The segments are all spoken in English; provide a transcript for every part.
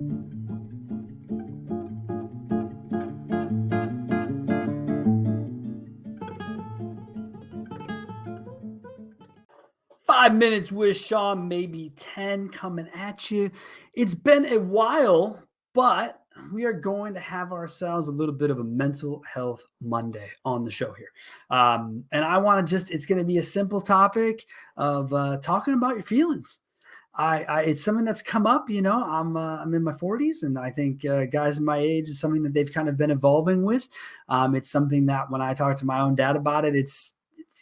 5 minutes with Sean, maybe 10 coming at you. It's been a while, but we are going to have ourselves a little bit of a mental health Monday on the show here. And I want to it's going to be a simple topic of talking about your feelings. It's something that's come up. I'm in my 40s, and I think guys in my age is something that they've kind of been evolving with. It's something that when I talk to my own dad about it, it's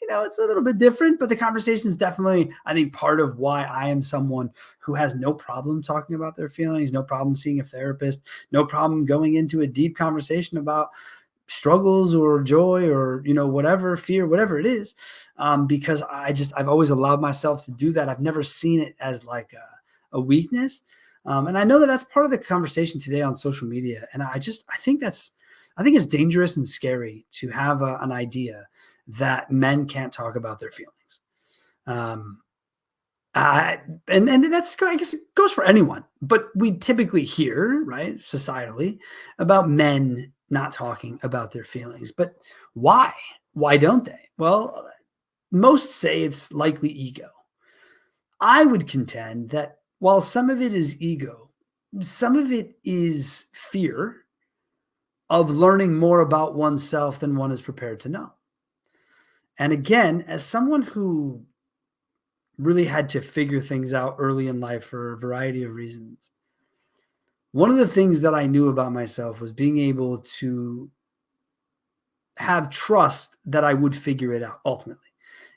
a little bit different, but the conversation is definitely, I think, part of why I am someone who has no problem talking about their feelings, no problem seeing a therapist, no problem going into a deep conversation about struggles or joy or whatever, fear, whatever it is, because I've always allowed myself to do that. I've never seen it as like a weakness, and I know that that's part of the conversation today on social media, and I think it's dangerous and scary to have an idea that men can't talk about their feelings. And that's, I guess it goes for anyone, but we typically hear, right, societally, about men not talking about their feelings. But why? Why don't they? Well, most say it's likely ego. I would contend that while some of it is ego, some of it is fear of learning more about oneself than one is prepared to know. And again, as someone who really had to figure things out early in life for a variety of reasons, one of the things that I knew about myself was being able to have trust that I would figure it out ultimately.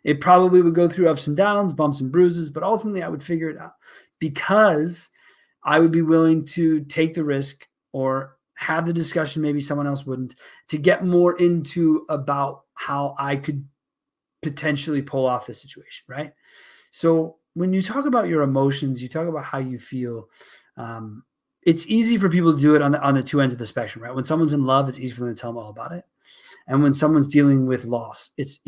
It probably would go through ups and downs, bumps and bruises, but ultimately I would figure it out because I would be willing to take the risk or have the discussion, maybe someone else wouldn't, to get more into about how I could potentially pull off the situation, right? So when you talk about your emotions, you talk about how you feel. It's easy for people to do it on the two ends of the spectrum, right? When someone's in love, it's easy for them to tell them all about it, and when someone's dealing with loss, it's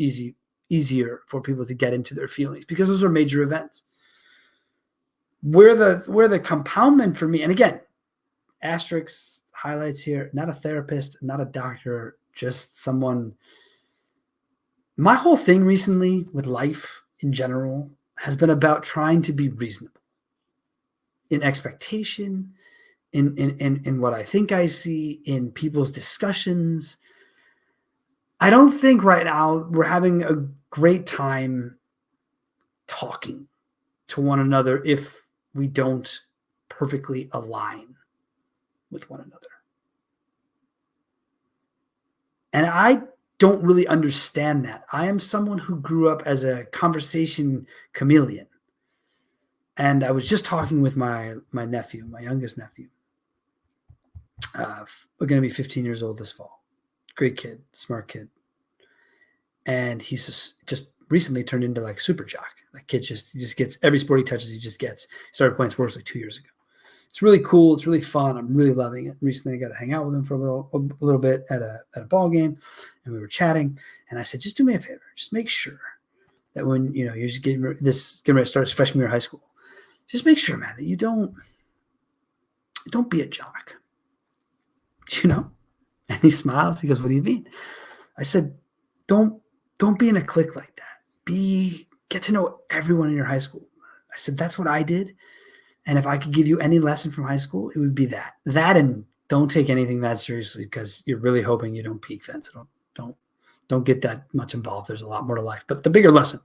easier for people to get into their feelings because those are major events. Where the compoundment for me, and again, asterisks, highlights here, not a therapist, not a doctor, just someone. My whole thing recently with life in general has been about trying to be reasonable in expectation, in what I think I see, in people's discussions. I don't think right now we're having a great time talking to one another if we don't perfectly align with one another. And I don't really understand that. I am someone who grew up as a conversation chameleon. And I was just talking with my nephew, my youngest nephew. We're going to be 15 years old this fall. Great kid, smart kid. And he's just recently turned into like super jock. Like kid just gets every sport he touches, he just gets. He started playing sports like 2 years ago. It's really cool. It's really fun. I'm really loving it. Recently, I got to hang out with him for a little bit at a ball game, and we were chatting. And I said, just do me a favor. Just make sure that when you're just getting ready to start freshman year of high school, just make sure, man, that you don't be a jock. And he smiles. He goes, "What do you mean?" I said, "Don't be in a clique like that. Get to know everyone in your high school." I said, "That's what I did. And if I could give you any lesson from high school, it would be that. That, and don't take anything that seriously because you're really hoping you don't peak then. So don't get that much involved. There's a lot more to life." But the bigger lesson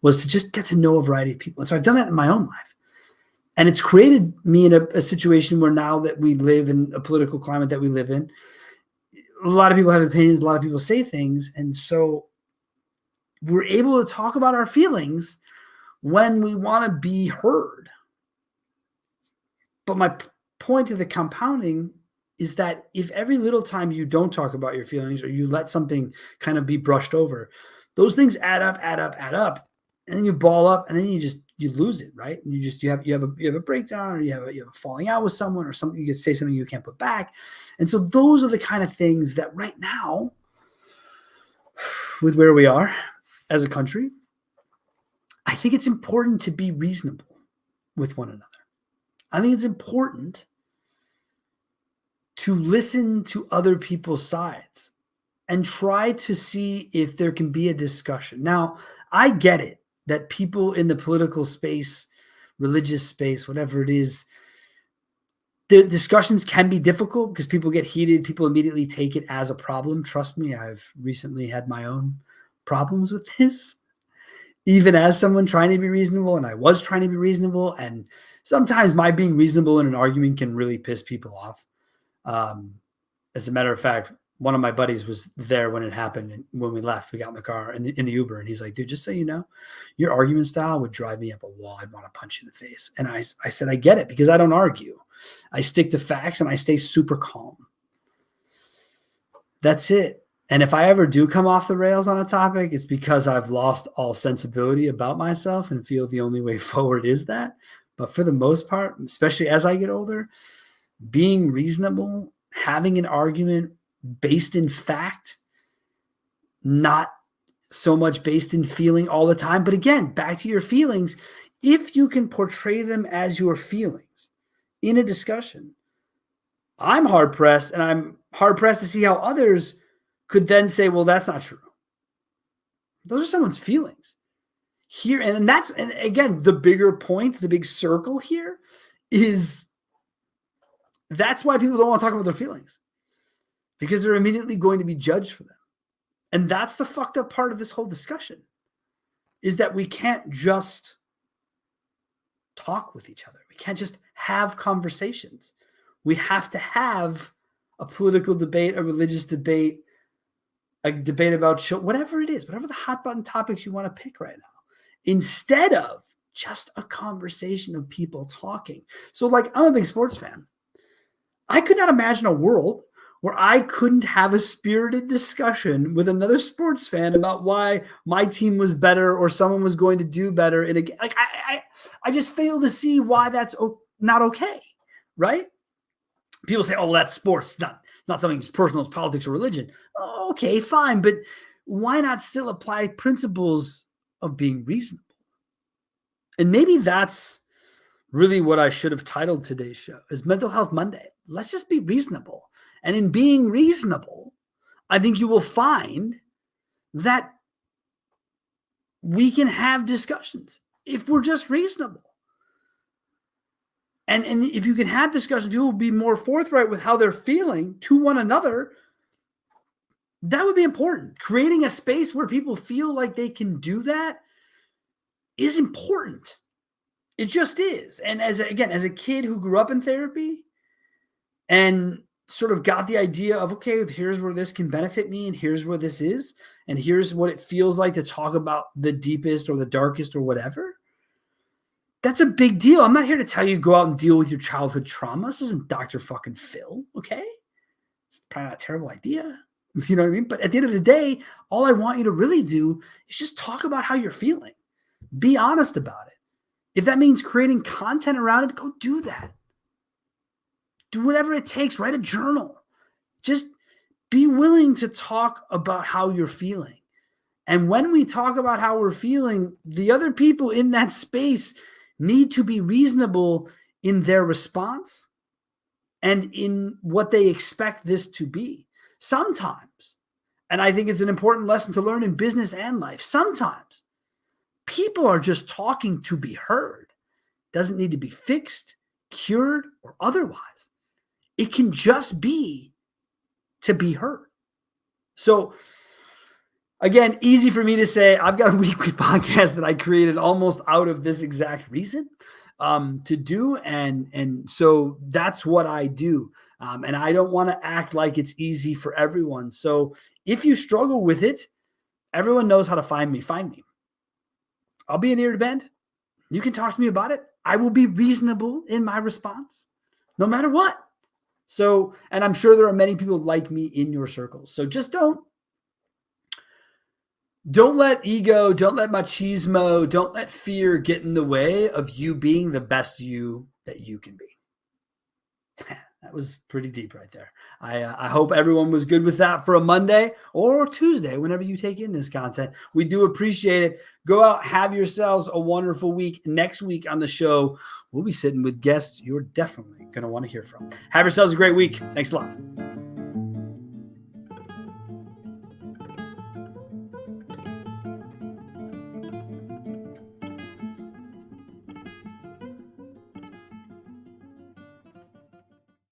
was to just get to know a variety of people. And so I've done that in my own life. And it's created me in a situation where now that we live in a political climate that we live in, a lot of people have opinions, a lot of people say things. And so we're able to talk about our feelings when we want to be heard. But my point of the compounding is that if every little time you don't talk about your feelings or you let something kind of be brushed over, those things add up, and then you ball up, and then you lose it, right? And you have a breakdown, or you have a falling out with someone, or something. You could say something you can't put back, and so those are the kind of things that right now, with where we are as a country, I think it's important to be reasonable with one another. I think it's important to listen to other people's sides and try to see if there can be a discussion. Now, I get it that people in the political space, religious space, whatever it is, the discussions can be difficult because people get heated. People immediately take it as a problem. Trust me, I've recently had my own problems with this, even as someone trying to be reasonable. And I was trying to be reasonable. And sometimes my being reasonable in an argument can really piss people off. As a matter of fact, one of my buddies was there when it happened. And when we left, we got in the car in the Uber, and he's like, dude, just so you know, your argument style would drive me up a wall. I'd want to punch you in the face. And I said, I get it, because I don't argue. I stick to facts and I stay super calm. That's it. And if I ever do come off the rails on a topic, it's because I've lost all sensibility about myself and feel the only way forward is that. But for the most part, especially as I get older, being reasonable, having an argument based in fact, not so much based in feeling all the time. But again, back to your feelings, if you can portray them as your feelings in a discussion, I'm hard pressed, and I'm hard pressed to see how others could then say, well, that's not true. Those are someone's feelings here. And again, the bigger point, the big circle here is that's why people don't want to talk about their feelings, because they're immediately going to be judged for them. And that's the fucked up part of this whole discussion, is that we can't just talk with each other. We can't just have conversations. We have to have a political debate, a religious debate, a debate about whatever it is, whatever the hot button topics you want to pick right now, instead of just a conversation of people talking. So like, I'm a big sports fan. I could not imagine a world where I couldn't have a spirited discussion with another sports fan about why my team was better or someone was going to do better in a game. Like I just fail to see why that's not okay, right? People say, "Oh, well, that's sports. It's not something as personal as politics or religion." Oh, okay, fine, but why not still apply principles of being reasonable? And maybe that's really what I should have titled today's show, is Mental Health Monday. Let's just be reasonable. And in being reasonable, I think you will find that we can have discussions if we're just reasonable. And if you can have discussions, people will be more forthright with how they're feeling to one another. That would be important. Creating a space where people feel like they can do that is important. It just is. And as a kid who grew up in therapy and sort of got the idea of, okay, here's where this can benefit me, and here's where this is, and here's what it feels like to talk about the deepest or the darkest or whatever. That's a big deal. I'm not here to tell you go out and deal with your childhood trauma. This isn't Dr. fucking Phil, okay? It's probably not a terrible idea. You know what I mean? But at the end of the day, all I want you to really do is just talk about how you're feeling. Be honest about it. If that means creating content around it, go do that. Do whatever it takes. Write a journal. Just be willing to talk about how you're feeling. And when we talk about how we're feeling, the other people in that space need to be reasonable in their response and in what they expect this to be. Sometimes, and I think it's an important lesson to learn in business and life, sometimes people are just talking to be heard. Doesn't need to be fixed, cured, or otherwise. It can just be to be heard. So again, easy for me to say. I've got a weekly podcast that I created almost out of this exact reason to do. And so that's what I do. And I don't want to act like it's easy for everyone. So if you struggle with it, everyone knows how to find me. Find me. I'll be an ear to bend. You can talk to me about it. I will be reasonable in my response, no matter what. So, and I'm sure there are many people like me in your circles. So just don't let ego, don't let machismo, don't let fear get in the way of you being the best you that you can be. That was pretty deep right there. I hope everyone was good with that for a Monday or Tuesday, whenever you take in this content. We do appreciate it. Go out, have yourselves a wonderful week. Next week on the show, we'll be sitting with guests you're definitely going to want to hear from. Have yourselves a great week. Thanks a lot.